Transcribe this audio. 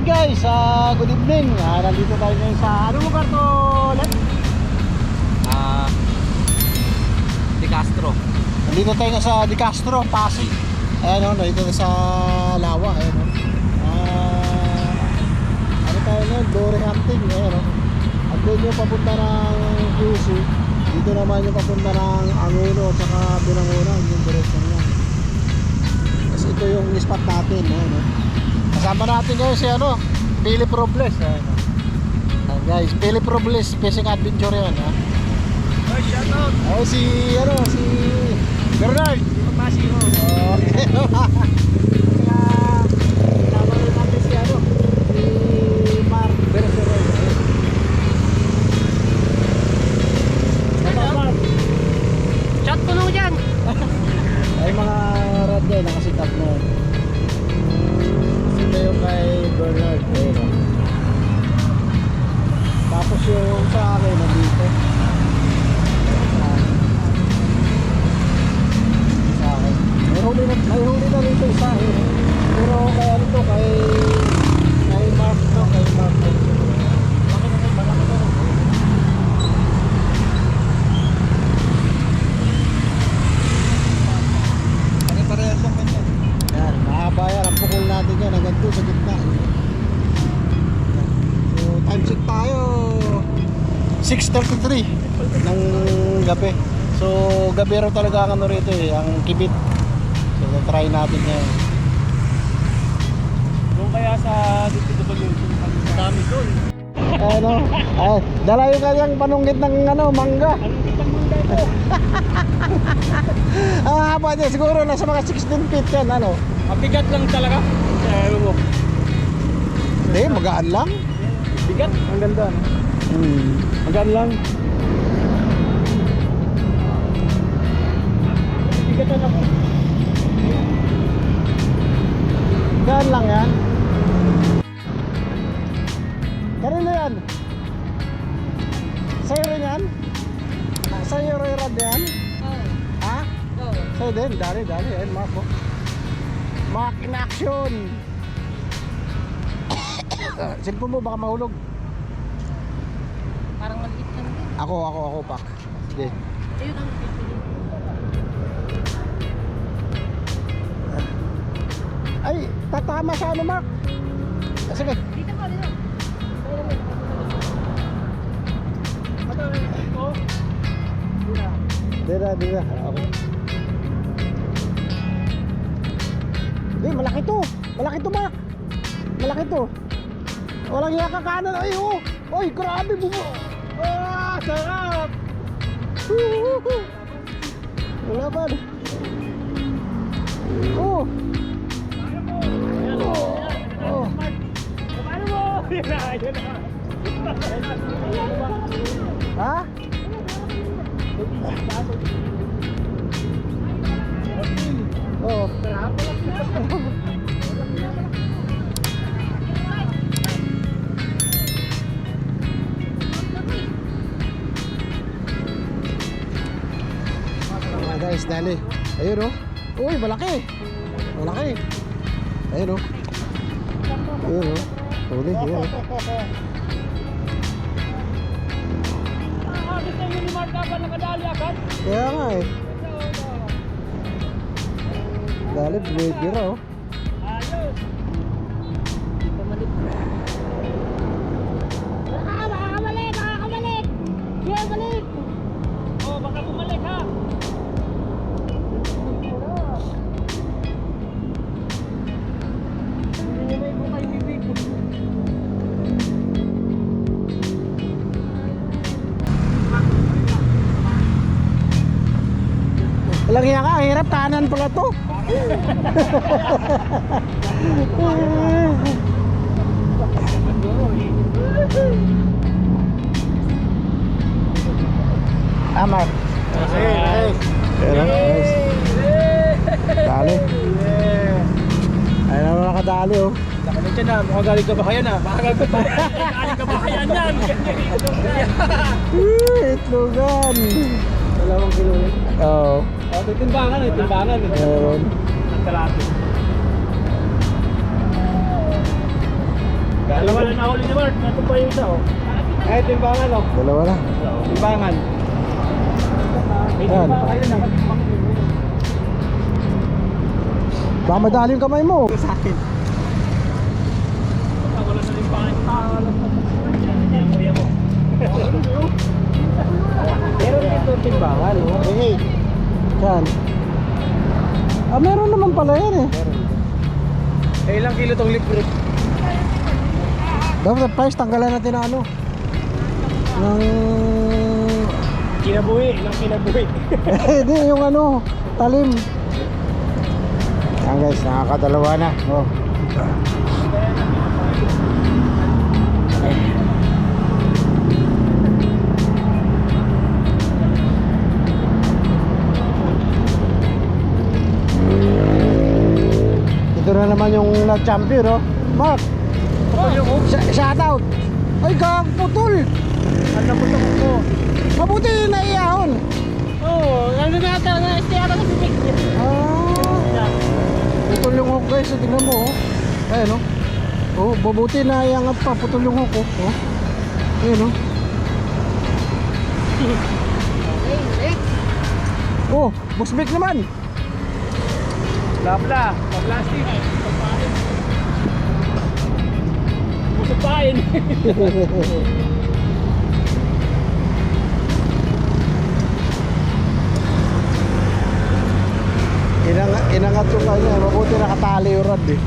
guys, good evening. Nandito tayo ngayon sa anong lugar to, Let? Di Castro. Nandito tayo sa Di Castro, Pasig. Ayan o, nandito tayo sa Lawa. Ayan o. Ano tayo ngayon? Dory hunting. Ayan o. At doon yung papunta ng QC. Dito naman yung papunta ng Angulo at saka Binangunan. Yung direction niya. Kasi ito yung spot natin. Ayan o. Kasama natin ngayon si ano, Philip Robles. Ayan o. Guys, Philip Robles Fishing Adventure yan ha. Oh, shout out. Oh, si Bernard. Magmasiro. Oh, okay. Kasama rin natin si Mark Bersero. Mark. Chat ko nung dyan. Ay mga rad niya, nakasikat na. Ito yung kay Bernard. Ayun. Tapos yung sa akin, nandito. May huli na rito isa pero kay ano to, kay Mark to, kay Mark to. Malaki to. Ano parehas ang kanya? Yan, mahaba yan, ang pukul natin yan hanggang doon sa gitna. So time check tayo 6:33 ng gabi. So gabi rin talaga ang ano rito ang kibit. So try natin ngayon. Doon kaya sa DPW, dami doon. Ano? Ay, dala yung kanyang panunggit ng mangga. Anong kitang mangga ito? Ang haba niya siguro nasa mga 16 feet yan Mabigat lang talaga. Ewan mo. Hindi, magaan lang. Bigat? Ang ganda. Magaan lang. Bigatan ako. Magaan lang yan. Kanino yan? Sa'yo rin yan? Sa'yo rin rad yan? Ha? Sa'yo din, dali. Ayan, Mark po. Mark in action. Cellphone mo baka mahulog. Parang maliit lang din. Ako, pak. Sige. Ayun ang Ay, tatama sa Mark. Sige. dito po, dito. Dira. Okay. Malaki to, Mark. Malaki to. Walang hiya ka kanan. Ay, oh. Oy, grabe bubo. Ah, sarap. Wala ba? Oh. Oh. Paano mo? Ha? Oh. Guys, dali. Ayun Uy, malaki. Ayun Ayun Huli, ayun Gusto nyo ni Mark ba nakadali agad? Kaya nga Dali, pwede raw. Ayos. Makakabalik! Siya, balik! Oh, baka bumalik ha. Walang hiya ka, hirap tahanan pala to. Mark. Nice. Dali. Ayun naman nakadali Nakamit yan na, mukhang galing kabahayan ha. Galing kabahayan yan. Itlogan. 2 kilo yun. Oo. Oh, may timbangan. Meron. Ang kalapit. Nahuli ni Mark. Ito pa yung isa oh. Eh, timbangan oh. Dalawa na. Timbangan. May Yan. pa kayo na. Baka madali yung kamay mo. Sa akin. Wala na rin pangit. Wala na. Yan, kuya mo. Meron dito timbangan oh. Hey. Yan. Ah, meron naman pala yan eh. Eh, ilang kilo tong lip grip? Dapat price, tanggalan natin ng ano. Ng... Kinabuhi. Ilang kinabuhi. Hindi, yung ano, talim. Yan guys, nakakadalawa na. Oh. Ito na naman yung nag-champion, oh. Mark, shout out. Ay, putol. Ano po ito ko? Mabuti na iyahon. Oo, ano na ata na stay ata kasi big. Ah, putol yung hook guys, so tingnan mo, oh. Ayan, oh. Oh, mabuti na iangat pa, putol yung hook, oh. Oh. Ayan, oh. Okay, next. Oh, busbik naman. Lapla. Plastic. Busog pain. Inangat yung kanya, mabuti nakatali yung rod eh.